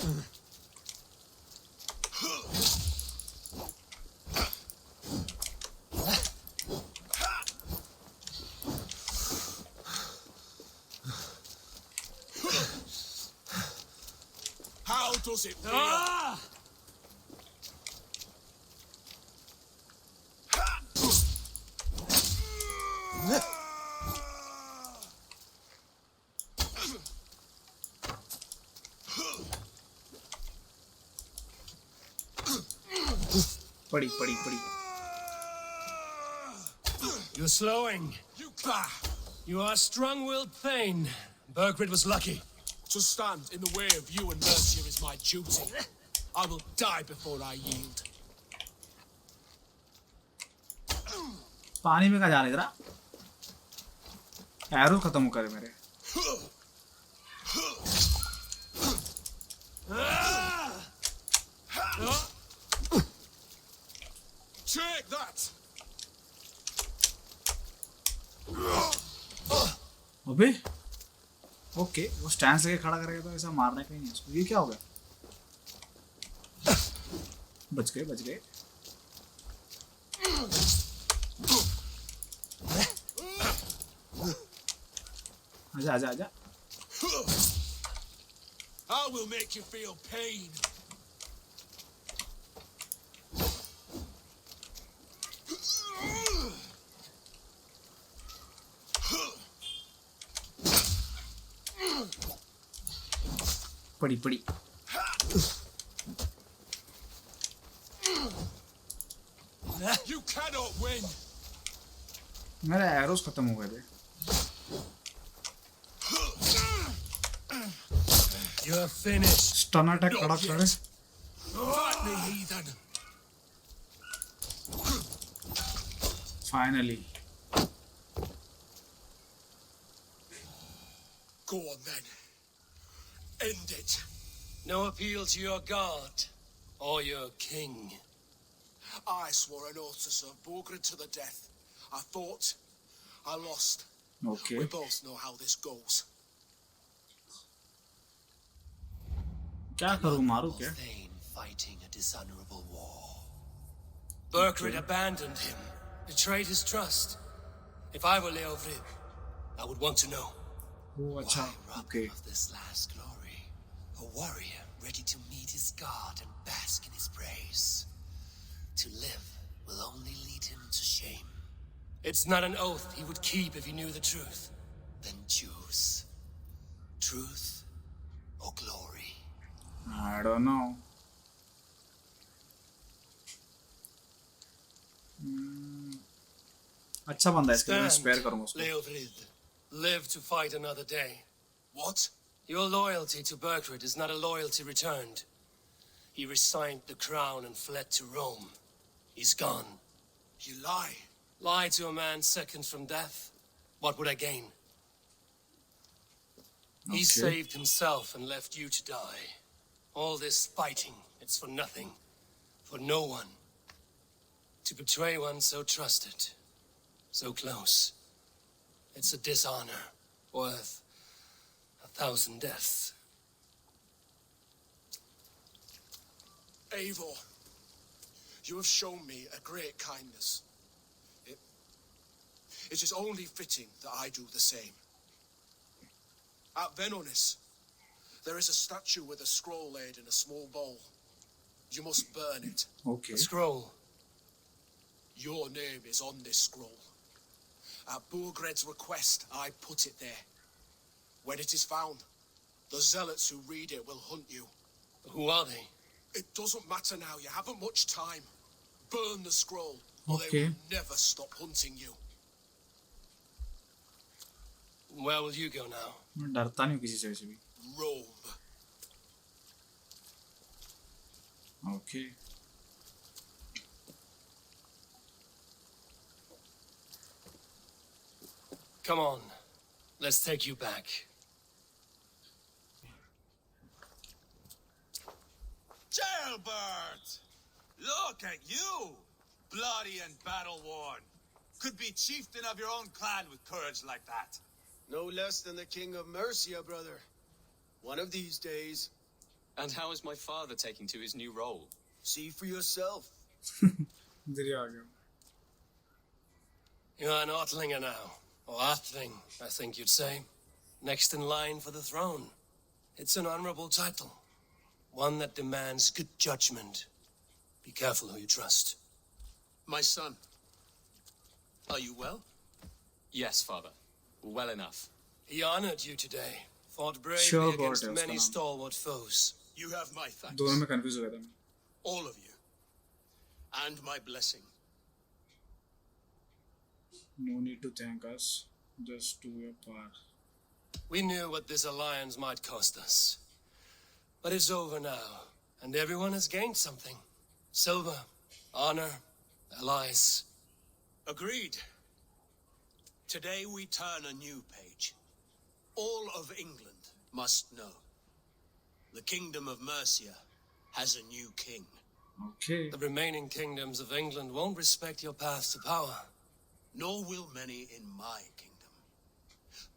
How does it feel? Ah! पड़ी पड़ी पड़ी. You're slowing. You bah! You are strong-willed Thane. Bergrid was lucky. To stand in the way of you and Mercia is my duty. I will die before I yield. पानी में कहाँ जाने जरा. Arrow खत्म हो करे मेरे. Take that! अबे ओके वो स्टैंड लेके खड़ा करेगा तो ऐसा मारने का ही नहीं उसको. ये क्या हो गया. बच गए बच गए. आजा आजा आजा. I will make you feel pain. पड़ी पड़ी. You cannot win. मेरे एरोस खत्म हो गए थे. You're finished. स्टन अटैक कड़ा करे. Fight me, heathen. Finally. Go on then. End it. No appeal to your god or your king. I swore an oath to serve Borgred to the death. I fought. I lost. Okay. We both know how this goes. क्या करूँ मारूँ क्या? Fighting a dishonorable war. Berkred abandoned him, betrayed his trust. If I were Leofrid, I would want to know. Oh, अच्छा. Okay. Of this last glory, a warrior ready to meet his god and bask in his praise. To live will only lead him to shame. It's not an oath he would keep if he knew the truth. Then choose. Truth or glory. I don't know. अच्छा बंदा है, इसके लिए मैं spare करूँगा उसको. Leofrid, live to fight another day. What? Your loyalty to Berkred is not a loyalty returned. He resigned the crown and fled to Rome. He's gone. You lie. Lie to a man seconds from death. What would I gain? He saved himself and left you to die. All this fighting, it's for nothing. For no one. To betray one so trusted. So close. It's a dishonor worth 1,000 deaths. Eivor, you have shown me a great kindness. It is only fitting that I do the same. At Venonis, there is a statue with a scroll laid in a small bowl. You must burn it. Okay. A scroll. Your name is on this scroll. At Borgred's request, I put it there. When it is found, the zealots who read it will hunt you. Who are they? It doesn't matter now. You haven't much time. Burn the scroll, or they Okay. will never stop hunting you. Where will you go now? मैं डरता नहीं हूँ किसी से वैसे भी. Rome. Okay. Come on. Let's take you back. Jailbird! Look at you! Bloody and battle-worn. Could be chieftain of your own clan with courage like that. No less than the king of Mercia, brother. One of these days. And how is my father taking to his new role? See for yourself. इधर ही आ गया. You're an Otlinger now. Or Athling, I think you'd say. Next in line for the throne. It's an honorable title. One that demands good judgment. Be careful who you trust. My son. Are you well? Yes, father. Well enough. He honored you today. Fought bravely Sure, against God, many Osman. stalwart foes. You have my thanks. दोनों में confuse हो गया था मैं. All of you. And my blessing. No need to thank us. Just do your part. We knew what this alliance might cost us. But it's over now, and everyone has gained something. Silver, honor, allies. Agreed. Today we turn a new page. All of England must know. The kingdom of Mercia has a new king. Okay. The remaining kingdoms of England won't respect your path to power. Nor will many in my kingdom.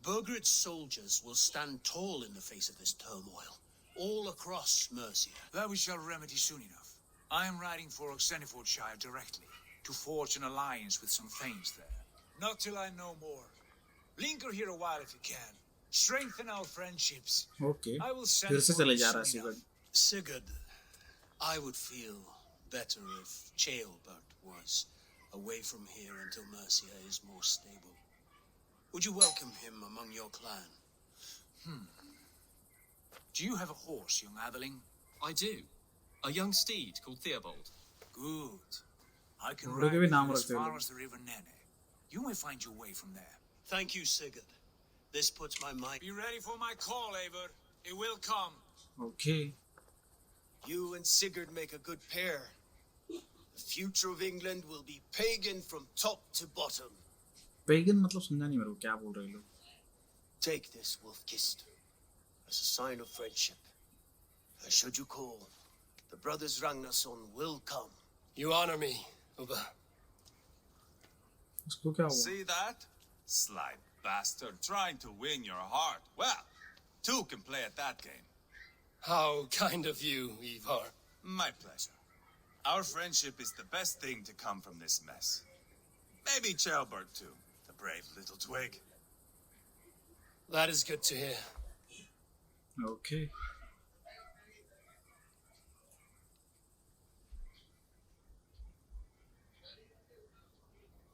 Bergred's soldiers will stand tall in the face of this turmoil, all across Mercia. That we shall remedy soon enough. I am riding for Oxenfordshire directly, to forge an alliance with some thanes there. Not till I know more. Linger here a while if you can. Strengthen our friendships. Okay. I will send फिर से for चले you जा रहा है soon enough. Sigurd, I would feel better if Ceolbert was away from here until Mercia is more stable. Would you welcome him among your clan? Do you have a horse, young atheling? I do. A young steed called Theobald. Good. I can घोड़े ride के भी with नाम you as रखते हैं far लोग. as the river Nene. You may find your way from there. Thank you, Sigurd. This puts my mind... Be ready for my call, Eivor. It will come. Okay. You and Sigurd make a good pair. The future of England will be pagan from top to bottom. Pagan मतलब समझा नहीं मेरे को क्या बोल रहे हैं लोग. Take this, Wolf-Kissed, as a sign of friendship. And should you call, the brothers Ragnarsson will come. You honor me, Ubba. उसको क्या हुआ? See that? Sly bastard trying to win your heart. Well, two can play at that game. How kind of you, Ivar. My pleasure. Our friendship is the best thing to come from this mess. Maybe Ceolbert too, the brave little twig. That is good to hear. Okay.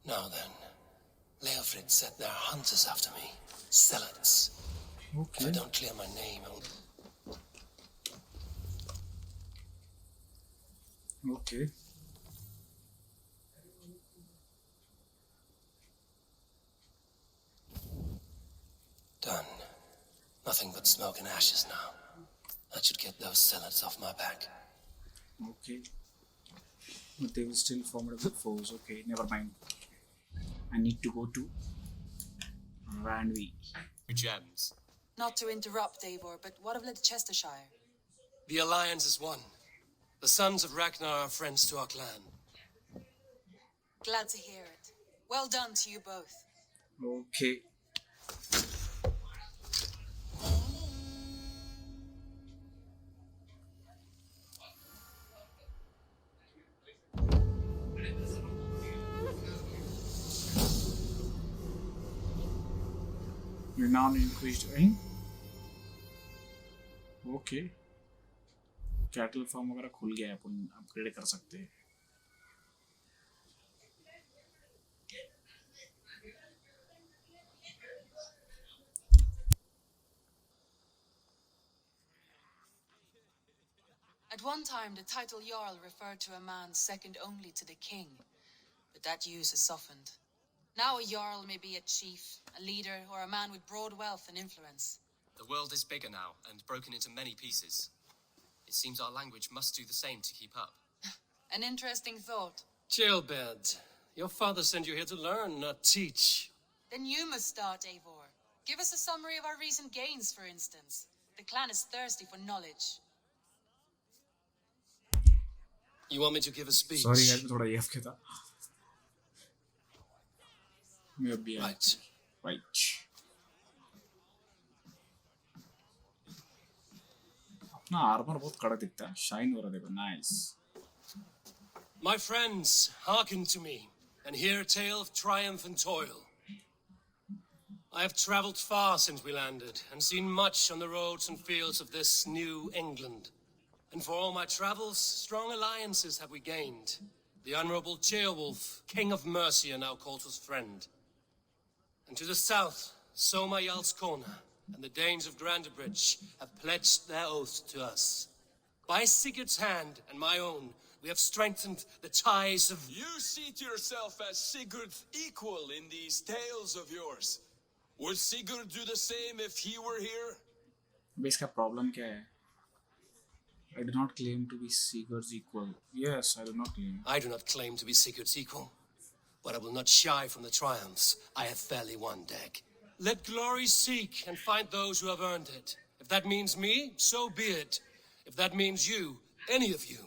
Now then, Leofrid said there are hunters after me. Zealots. Okay. If I don't clear my name, I'll... Okay. Done. Nothing but smoke and ashes now. That should get those zealots off my back. Okay. But they will still formidable foes. Okay, never mind. I need to go to Randvi. Gems. Not to interrupt, Eivor, but what of Leicestershire? The alliance is one. The sons of Ragnar are friends to our clan. Glad to hear it. Well done to you both. Okay. Renown increased. Okay. Cattle farm वगैरह खुल गया है, अपन upgrade कर सकते हैं. At one time, the title Jarl referred to a man second only to the king, but that use has softened. Now a Jarl may be a chief, a leader, or a man with broad wealth and influence. The world is bigger now and broken into many pieces. It seems our language must do the same to keep up. An interesting thought. Ceolbert, your father sent you here to learn, not teach. Then you must start, Eivor. Give us a summary of our recent gains, for instance. The clan is thirsty for knowledge. You want me to give a speech? Sorry guys, मैं थोड़ा EF था. Right. Right. अपना armour बहुत कड़ा दिखता है. Shine हो रहा है देखो. Nice. My friends, hearken to me and hear a tale of triumph and toil. I have traveled far since we landed and seen much on the roads and fields of this new England. And for all my travels, strong alliances have we gained. The Honorable Ceolwulf, King of Mercia, now calls us friend. And to the south, Soma Jarlskona and the Danes of Grandebridge have pledged their oath to us. By Sigurd's hand and my own, we have strengthened the ties of... You seat yourself as Sigurd's equal in these tales of yours. Would Sigurd do the same if he were here? अब इसका problem क्या है? I do not claim to be Sigurd's equal. Yes, I do not claim. I do not claim to be Sigurd's equal, but I will not shy from the triumphs I have fairly won, Dag. Let glory seek and find those who have earned it. If that means me, so be it. If that means you, any of you,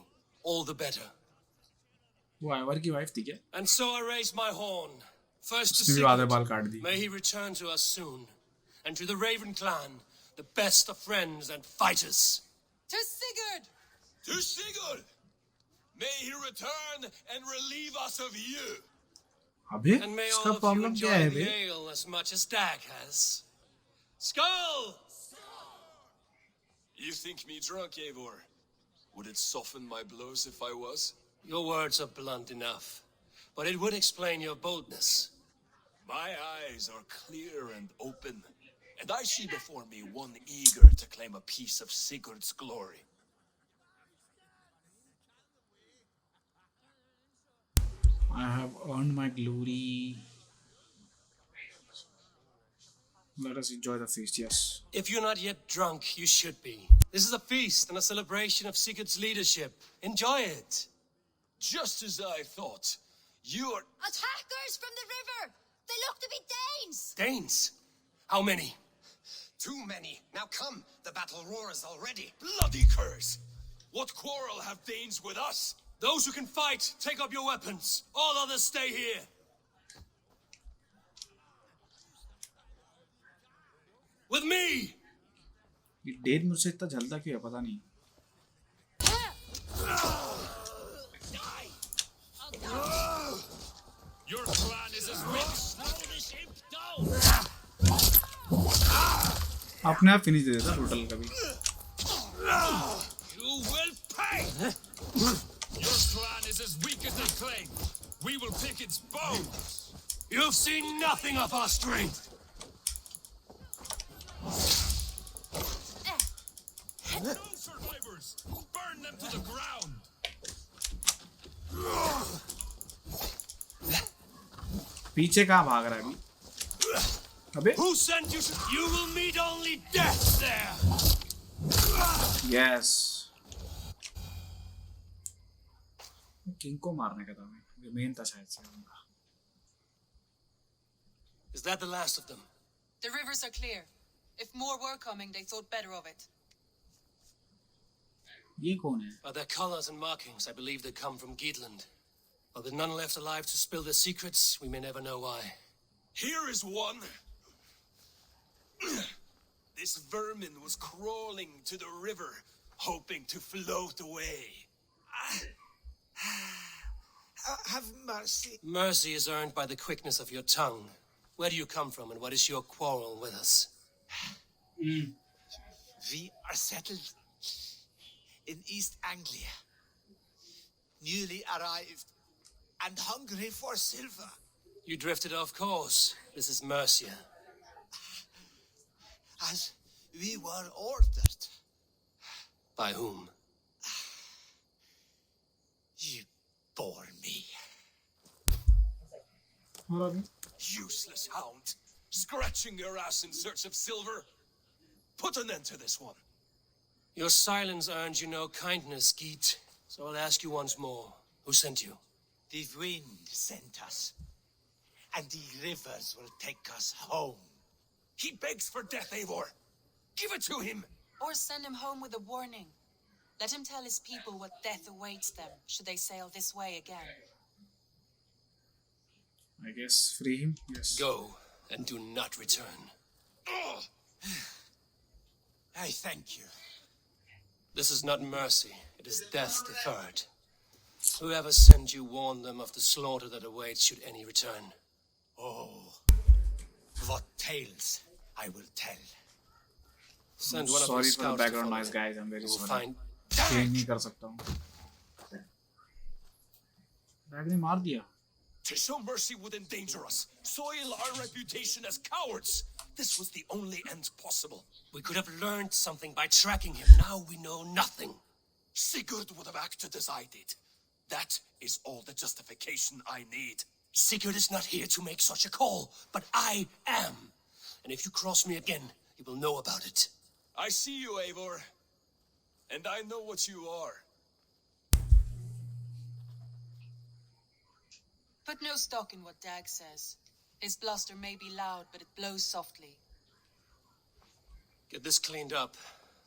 all the better. वो आयवर की wife थी क्या? And so I raise my horn. First to उसने भी आधे बाल Sigurd, काट दिए. may he return to us soon. And to the Raven clan, the best of friends and fighters. To Sigurd! To Sigurd! May he return and relieve us of you! अबे And may इसका all of you problem क्या enjoy है the bay? ale as much as Dag has. Skull! You think me drunk, Eivor? Would it soften my blows if I was? Your words are blunt enough, but it would explain your boldness. My eyes are clear and open, and I see before me one eager to claim a piece of Sigurd's glory. I have earned my glory. Let us enjoy the feast, yes. If you're not yet drunk, you should be. This is a feast and a celebration of Sigurd's leadership. Enjoy it. Just as I thought. You're... Attackers from the river! They look to be Danes! Danes? How many? Too many. Now come, the battle roars already. Bloody curs! What quarrel have Danes with us? Those who can fight, take up your weapons. All others stay here. With me! ये Dane मुझसे इतना जलता क्यों है पता नहीं. Your clan is as rich. अपने आप फिनिश दे देता टोटल कभी. You will pay. Your clan is as weak as they claim. We will pick its bones. You've seen nothing of our strength. No survivors! Burn them to the ground! पीछे कहाँ भाग रहा है अभी? अबे? Who sent you? You will meet only death there. Yes. King को मारने का था मैं. ये मेन था शायद से उनका. Is that the last of them? The rivers are clear. If more were coming, they thought better of it. ये कौन है? By their colors and markings, I believe they come from Geatland. But with none left alive to spill their secrets, we may never know why. Here is one. This vermin was crawling to the river, hoping to float away. Have mercy. Mercy is earned by the quickness of your tongue. Where do you come from, and what is your quarrel with us? We are settled in East Anglia. Newly arrived and hungry for silver. You drifted off course. This is Mercia. As we were ordered. By whom? You bore me. Useless hound. Scratching your ass in search of silver. Put an end to this one. Your silence earns you no kindness, Geet. So I'll ask you once more. Who sent you? The wind sent us. And the rivers will take us home. He begs for death, Eivor. Give it to him. Or send him home with a warning. Let him tell his people what death awaits them, should they sail this way again. I guess free him. Yes. Go, and do not return. I thank you. This is not mercy. It is death deferred. Whoever sent you warned them of the slaughter that awaits should any return. Oh, what tales I will tell. Send one of Sorry your for the scouts background to noise, follow. guys. I'm very You will sorry. find Change नहीं कर सकता हूँ. Bag ने मार दिया. To show mercy would endanger us, soil our reputation as cowards. This was the only end possible. We could have learned something by tracking him. Now we know nothing. Sigurd would have acted as I did. That is all the justification I need. Sigurd is not here to make such a call, but I am. And if you cross me again, you will know about it. I see you, Eivor. And I know what you are. Put no stock in what Dag says. His bluster may be loud, but it blows softly. Get this cleaned up,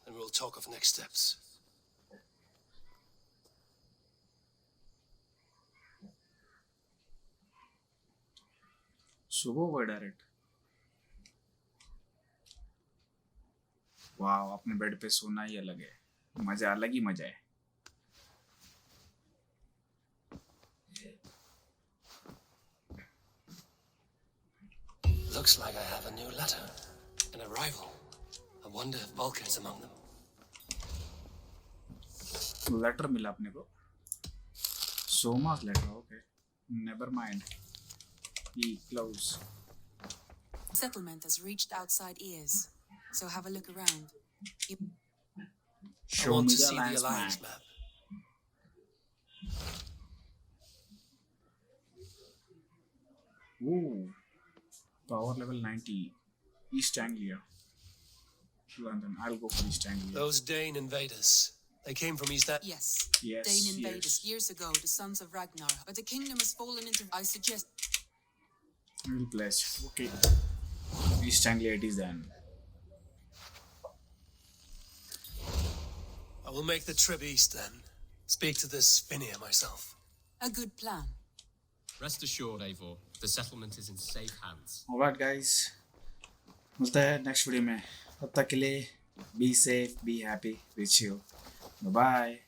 and we'll talk of next steps. सुबह हुआ direct. वाह, अपने bed पे सोना ही अलग है. मजा अलग ही मजा है. Looks like I have a new letter. An arrival. I wonder if Vulcan is among them. Letter मिला अपने को. Soma's letter. Okay. Never mind. Close. Settlement has reached outside ears, so have a look around. I Show want me to the see the alliance alliance map. map. Ooh. Power level 90. East Anglia. London. I'll go for East Anglia. Those Dane invaders. They came from East. Yes. Yes. Dane invaders Yes. years ago, the sons of Ragnar, but the kingdom has fallen into. I suggest. We'll place. Okay. East Anglia it is then. I will make the trip east then. Speak to this Finnia myself. A good plan. Rest assured, Eivor, the settlement is in safe hands. Alright guys. मिलते हैं next video में. तब तक के लिए be safe, be happy, be chill. Bye bye.